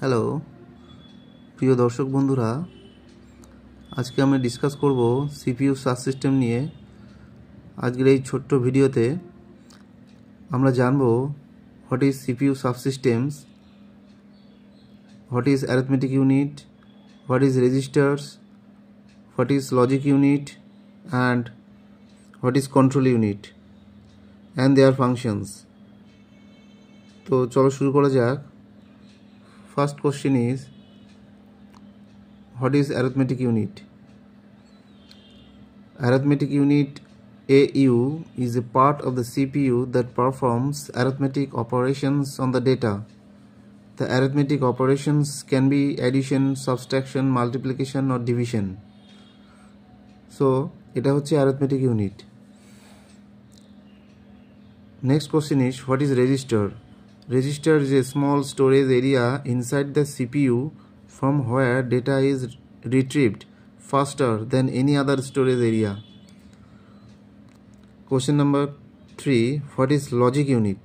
Hello প্রিয় দর্শক বন্ধুরা, আজকে আমি ডিসকাস করব সিপিইউ সাবসিস্টেম নিয়ে। আজকের এই ছোট্ট ভিডিওতে আমরা জানব what is CPU subsystems, what is arithmetic unit, what is registers, what is logic unit and what is control unit and their functions. তো চলো শুরু করা যাক। First question is, what is arithmetic unit? Arithmetic unit AU is a part of the CPU that performs arithmetic operations on the data. The arithmetic operations can be addition, subtraction, multiplication or division. So, এটা হচ্ছে arithmetic unit. Next question is, what is register? Register is a small storage area inside the CPU from where data is retrieved faster than any other storage area. Question number 3, what is logic unit?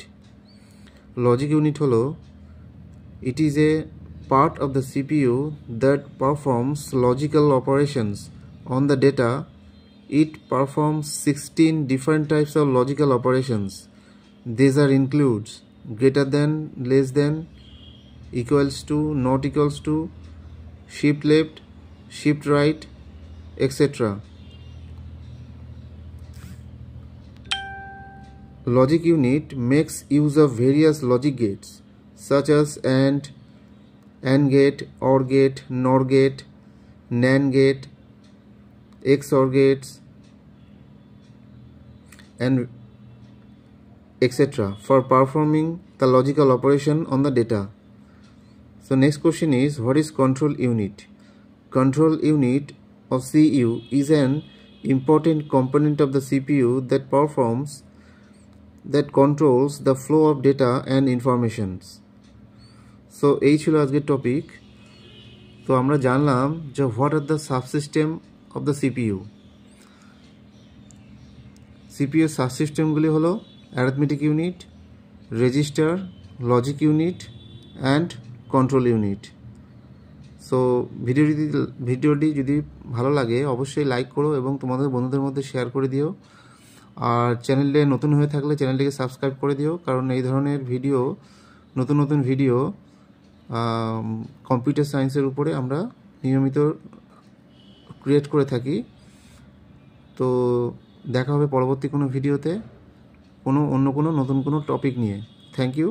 Logic unit holo, it is a part of the CPU that performs logical operations on the data. It performs 16 different types of logical operations. These are includes greater than, less than, equals to, not equals to, shift left, shift right, etc. Logic unit makes use of various logic gates such as AND gate, OR gate, NOR gate, NAND gate, XOR gates, and etc. for performing the logical operation on the data. So next question is, what is control unit? Control unit of CU is an important component of the CPU that controls the flow of data and informations. So এই ছিল আজকের topic. তো আমরা জানলাম যে what are the subsystem of the CPU. CPU সাবসিস্টেমগুলি হলো arithmetic unit, register, logic unit and control unit. So ভিডিওটি যদি ভালো লাগে অবশ্যই লাইক করো এবং তোমাদের বন্ধুদের মধ্যে শেয়ার করে দিও। আর চ্যানেলে নতুন হয়ে থাকলে চ্যানেলটিকে সাবস্ক্রাইব করে দিও, কারণ এই ধরনের ভিডিও, নতুন ভিডিও কম্পিউটার সায়েন্সের উপরে আমরা নিয়মিত ক্রিয়েট করে থাকি। তো দেখা হবে পরবর্তী কোনো ভিডিওতে অন্য কোনো নতুন কোনো টপিক নিয়ে। Thank you.